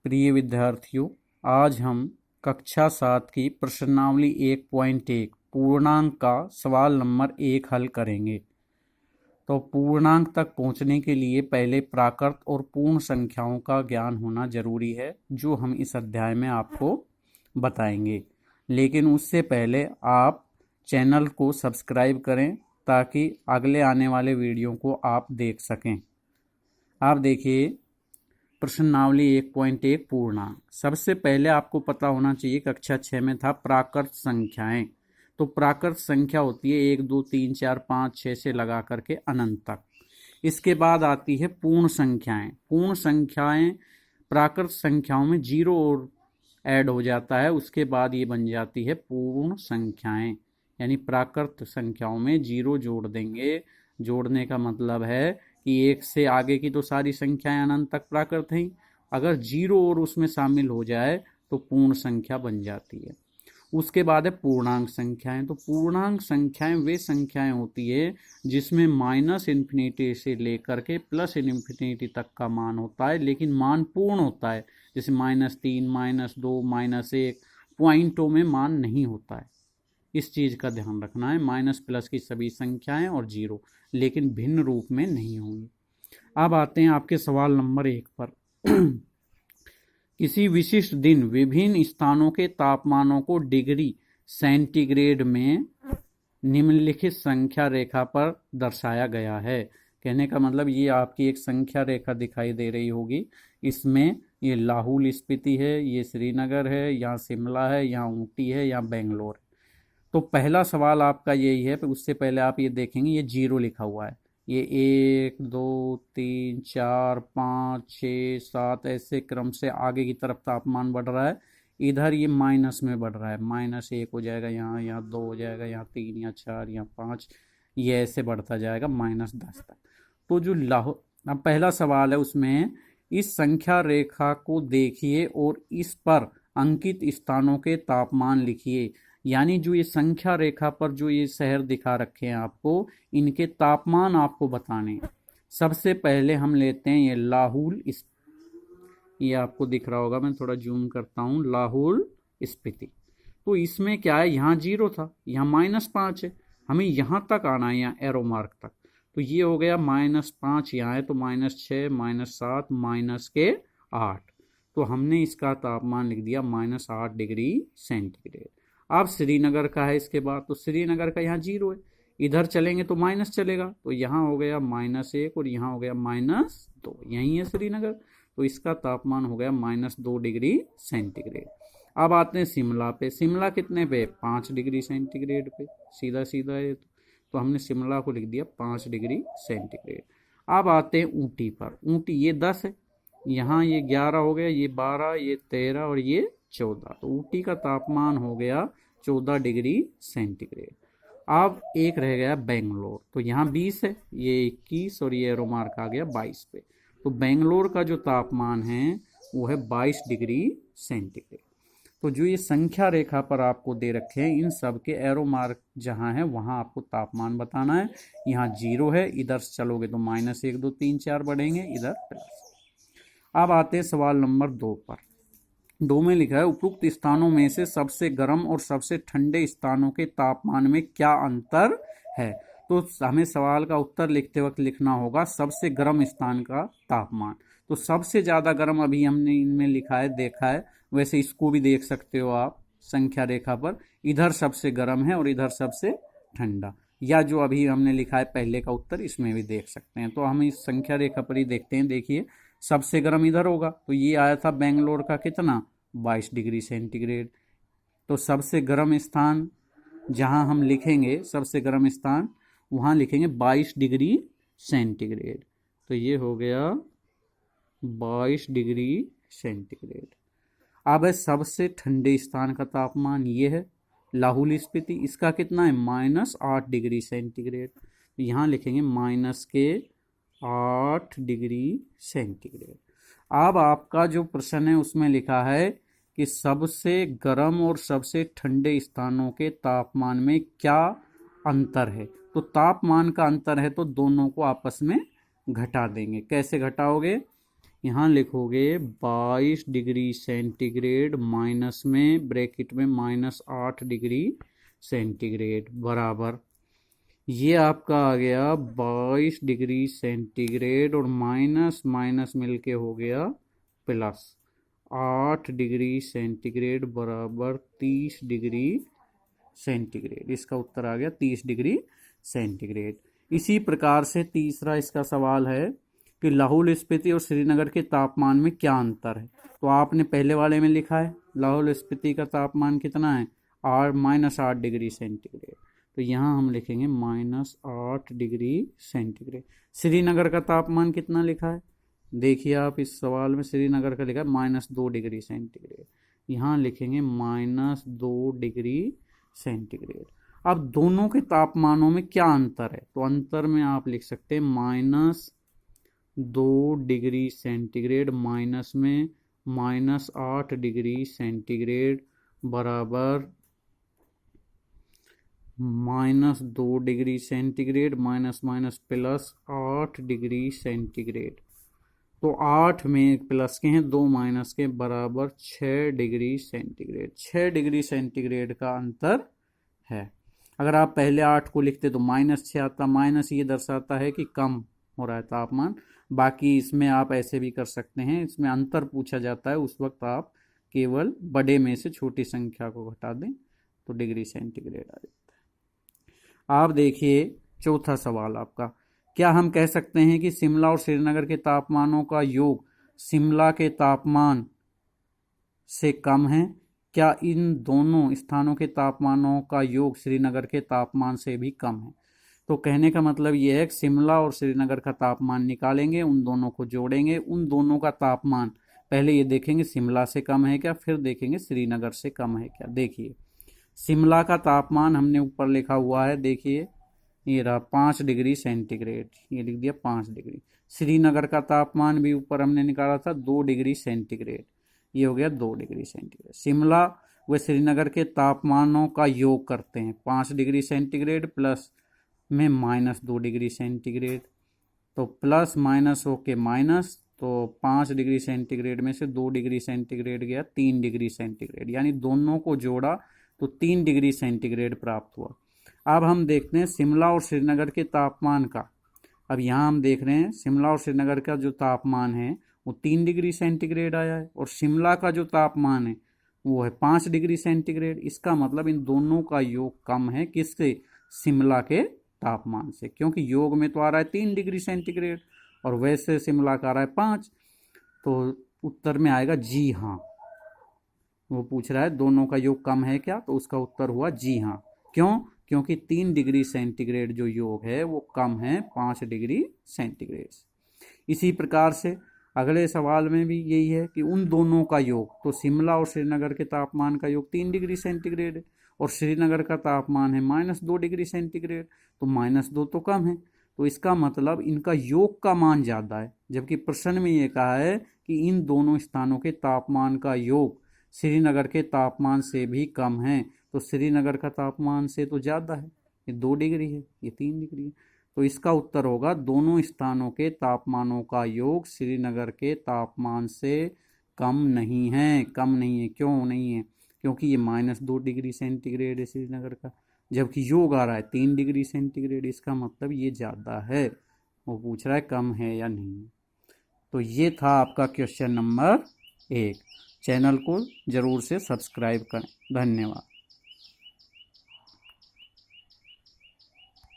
प्रिय विद्यार्थियों, आज हम कक्षा 7 की प्रश्नावली 1.1 पूर्णांक का सवाल नंबर 1 हल करेंगे। तो पूर्णांक तक पहुंचने के लिए पहले प्राकृत और पूर्ण संख्याओं का ज्ञान होना जरूरी है, जो हम इस अध्याय में आपको बताएंगे। लेकिन उससे पहले आप चैनल को सब्सक्राइब करें ताकि अगले आने वाले वीडियो को आप देख सकें। आप देखिए प्रश्नावली 1.1 पूर्णांक। सबसे पहले आपको पता होना चाहिए, कक्षा 6 में था प्राकृत संख्याएं। तो प्राकृत संख्या होती है 1 2 3 4 5 6 से लगा करके अनंत तक। इसके बाद आती है पूर्ण संख्याएं। पूर्ण संख्याएं प्राकृत संख्याओं में जीरो और ऐड हो जाता है, उसके बाद ये बन जाती है पूर्ण संख्याएं। यानी प्राकृत संख्याओं में जीरो जोड़ देंगे। जोड़ने का मतलब है कि एक से आगे की तो सारी संख्याएं अनंत तक प्राकृत हैं, अगर जीरो और उसमें शामिल हो जाए तो पूर्ण संख्या बन जाती है। उसके बाद है पूर्णांक संख्याएं। तो पूर्णांक संख्याएं वे संख्याएं होती है जिसमें माइनस इन्फिनिटी से लेकर के प्लस इन्फिनिटी तक का मान होता है, लेकिन मान पूर्ण होता है। जैसे -3 -2 -1 पॉइंटों में मान नहीं होता है। इस चीज का ध्यान रखना है। माइनस प्लस की सभी संख्याएं और जीरो, लेकिन भिन्न रूप में नहीं होंगी। अब आते हैं आपके सवाल नंबर 1 पर। किसी विशिष्ट दिन विभिन्न स्थानों के तापमानों को डिग्री सेंटीग्रेड में निम्नलिखित संख्या रेखा पर दर्शाया गया है। कहने का मतलब ये आपकी एक संख्या रेखा दिखाई दे रही होगी। इसमें ये लाहौल स्पीति है, ये श्रीनगर है, यहाँ शिमला है, यहाँ ऊटी है, यहाँ बेंगलोर है। तो पहला सवाल आपका यही है, पर उससे पहले आप ये देखेंगे ये जीरो लिखा हुआ है। ये 1 2 3 4 5 6 7 ऐसे क्रम से आगे की तरफ तापमान बढ़ रहा है। इधर ये माइनस में बढ़ रहा है। -1 हो जाएगा, यहाँ 2 हो जाएगा, यहाँ 3, यहाँ 4, यहाँ 5, ये ऐसे बढ़ता जाएगा -10 तक। तो जो अब पहला सवाल है, उसमें इस संख्या रेखा को देखिए और इस पर अंकित स्थानों के तापमान लिखिए। यानी जो ये संख्या रेखा पर जो ये शहर दिखा रखे हैं आपको, इनके तापमान आपको बताने हैं। सबसे पहले हम लेते हैं ये लाहौल, ये आपको दिख रहा होगा, मैं थोड़ा जूम करता हूँ, लाहौल स्पीति। तो इसमें क्या है, यहाँ जीरो था, यहाँ -5 है, हमें यहाँ तक आना है, यहाँ एरो मार्क तक। तो ये हो गया -5, यहाँ है तो -6 -7 -8। तो हमने इसका तापमान लिख दिया -8 डिग्री सेंटीग्रेड। अब श्रीनगर का है इसके बाद, तो श्रीनगर का यहाँ जीरो है, इधर चलेंगे तो माइनस चलेगा, तो यहाँ हो गया -1 और यहाँ हो गया -2। यही है श्रीनगर, तो इसका तापमान हो गया -2 डिग्री सेंटीग्रेड। अब आते हैं शिमला पे। शिमला कितने पे? 5 डिग्री सेंटीग्रेड पे। सीधा सीधा है, तो हमने शिमला को लिख दिया 5 डिग्री सेंटीग्रेड। अब आते हैं ऊटी पर। ऊटी ये 10 है, यहाँ ये 11 हो गया, ये 12, ये 13 और ये 14। तो ऊटी का तापमान हो गया 14 डिग्री सेंटीग्रेड। अब एक रह गया बेंगलोर। तो यहाँ 20 है, ये 21 और ये एरो मार्क आ गया 22 पे। तो बेंगलोर का जो तापमान है वो है 22 डिग्री सेंटीग्रेड। तो जो ये संख्या रेखा पर आपको दे रखे हैं, इन सब के एरो मार्क जहाँ है वहाँ आपको तापमान बताना है। यहाँ जीरो है, इधर चलोगे तो -1 2 3 4 बढ़ेंगे, इधर प्लस। अब आते हैं सवाल नंबर 2 पर। 2 में लिखा है, उपयुक्त स्थानों में से सबसे गर्म और सबसे ठंडे स्थानों के तापमान में क्या अंतर है। तो हमें सवाल का उत्तर लिखते वक्त लिखना होगा सबसे गर्म स्थान का तापमान। तो सबसे ज़्यादा गर्म अभी हमने इनमें लिखा है, देखा है, वैसे इसको भी देख सकते हो आप संख्या रेखा पर। इधर सबसे गर्म है और इधर सबसे ठंडा, या जो अभी हमने लिखा है पहले का उत्तर, इसमें भी देख सकते हैं। तो हम इस संख्या रेखा पर ही देखते हैं। देखिए सबसे गर्म इधर होगा, तो ये आया था बेंगलोर का कितना, 22 डिग्री सेंटीग्रेड। तो सबसे गर्म स्थान जहां हम लिखेंगे, सबसे गर्म स्थान वहां लिखेंगे 22 डिग्री सेंटीग्रेड। तो ये हो गया 22 डिग्री सेंटीग्रेड। अब है सबसे ठंडे स्थान का तापमान, ये है लाहौल स्पीति। इसका कितना है, -8 डिग्री सेंटीग्रेड। तो यहाँ लिखेंगे -8 डिग्री सेंटीग्रेड। अब आपका जो प्रश्न है उसमें लिखा है कि सबसे गर्म और सबसे ठंडे स्थानों के तापमान में क्या अंतर है। तो तापमान का अंतर है तो दोनों को आपस में घटा देंगे। कैसे घटाओगे, यहाँ लिखोगे 22 डिग्री सेंटीग्रेड माइनस में ब्रैकेट में -8 डिग्री सेंटीग्रेड बराबर, ये आपका आ गया 22 डिग्री सेंटीग्रेड और माइनस माइनस मिलके हो गया प्लस 8 डिग्री सेंटीग्रेड बराबर 30 डिग्री सेंटीग्रेड। इसका उत्तर आ गया 30 डिग्री सेंटीग्रेड। इसी प्रकार से तीसरा इसका सवाल है कि लाहौल स्पीति और श्रीनगर के तापमान में क्या अंतर है। तो आपने पहले वाले में लिखा है लाहौल स्पीति का तापमान कितना है -8 डिग्री सेंटीग्रेड, तो यहाँ हम लिखेंगे -8 डिग्री सेंटीग्रेड। श्रीनगर का तापमान कितना लिखा है, देखिए आप इस सवाल में श्रीनगर का लिखा है -2 डिग्री सेंटीग्रेड, यहाँ लिखेंगे -2 डिग्री सेंटीग्रेड। अब दोनों के तापमानों में क्या अंतर है, तो अंतर में आप लिख सकते हैं -2 डिग्री सेंटीग्रेड माइनस में -8 डिग्री सेंटीग्रेड बराबर -2 degree centigrade minus minus plus 8 degree centigrade. तो 8 में प्लस के हैं 2 माइनस के बराबर 6 डिग्री सेंटीग्रेड। 6 डिग्री सेंटीग्रेड का अंतर है। अगर आप पहले 8 को लिखते तो -6 आता, माइनस ये दर्शाता है कि कम हो रहा है तापमान। बाकी इसमें आप ऐसे भी कर सकते हैं, इसमें अंतर पूछा जाता है उस वक्त आप केवल बड़े में से छोटी संख्या को घटा दें तो डिग्री सेंटीग्रेड आ जाता है। आप देखिए चौथा सवाल आपका, क्या हम कह सकते हैं कि शिमला और श्रीनगर के तापमानों का योग शिमला के तापमान से कम है? क्या इन दोनों स्थानों के तापमानों का योग श्रीनगर के तापमान से भी कम है? तो कहने का मतलब ये है कि शिमला और श्रीनगर का तापमान निकालेंगे, उन दोनों को जोड़ेंगे, उन दोनों का तापमान पहले ये देखेंगे शिमला से कम है क्या, फिर देखेंगे श्रीनगर से कम है क्या। देखिए शिमला का तापमान हमने ऊपर लिखा हुआ है, देखिए ये रहा 5 डिग्री सेंटीग्रेड, ये लिख दिया 5 डिग्री। श्रीनगर का तापमान भी ऊपर हमने निकाला था 2 डिग्री सेंटीग्रेड, ये हो गया 2 डिग्री सेंटीग्रेड। शिमला व श्रीनगर के तापमानों का योग करते हैं, 5 डिग्री सेंटीग्रेड प्लस में -2 डिग्री सेंटीग्रेड, तो प्लस माइनस होके माइनस, तो 5 डिग्री सेंटीग्रेड में से 2 डिग्री सेंटीग्रेड गया 3 डिग्री सेंटीग्रेड, यानी दोनों को जोड़ा तो 3 डिग्री सेंटीग्रेड प्राप्त हुआ। अब हम देखते हैं शिमला और श्रीनगर के तापमान का। अब यहाँ हम देख रहे हैं शिमला और श्रीनगर का जो तापमान है वो 3 डिग्री सेंटीग्रेड आया है और शिमला का जो तापमान है वो है 5 डिग्री सेंटीग्रेड। इसका मतलब इन दोनों का योग कम है किससे, शिमला के तापमान से, क्योंकि योग में तो आ रहा है 3 डिग्री सेंटीग्रेड और वैसे शिमला का आ रहा है 5। तो उत्तर में आएगा जी हाँ। वो पूछ रहा है दोनों का योग कम है क्या, तो उसका उत्तर हुआ जी हाँ। क्यों, क्योंकि 3 डिग्री सेंटीग्रेड जो योग है वो कम है 5 डिग्री सेंटीग्रेड। इसी प्रकार से अगले सवाल में भी यही है कि उन दोनों का योग, तो शिमला और श्रीनगर के तापमान का योग 3 डिग्री सेंटीग्रेड है और श्रीनगर का तापमान है -2 डिग्री सेंटीग्रेड, तो -2 तो कम है, तो इसका मतलब इनका योग का मान ज़्यादा है। जबकि प्रश्न में ये कहा है कि इन दोनों स्थानों के तापमान का योग श्रीनगर के तापमान से भी कम है, तो श्रीनगर का तापमान से तो ज़्यादा है, ये 2 डिग्री है, ये 3 डिग्री है। तो इसका उत्तर होगा दोनों स्थानों के तापमानों का योग श्रीनगर के तापमान से कम नहीं है। कम नहीं है, क्यों नहीं है, क्योंकि ये -2 डिग्री सेंटीग्रेड है श्रीनगर का, जबकि योग आ रहा है 3 डिग्री सेंटीग्रेड। इसका मतलब ये ज़्यादा है। वो पूछ रहा है कम है या नहीं। तो ये था आपका क्वेश्चन नंबर 1। चैनल को ज़रूर से सब्सक्राइब करें। धन्यवाद।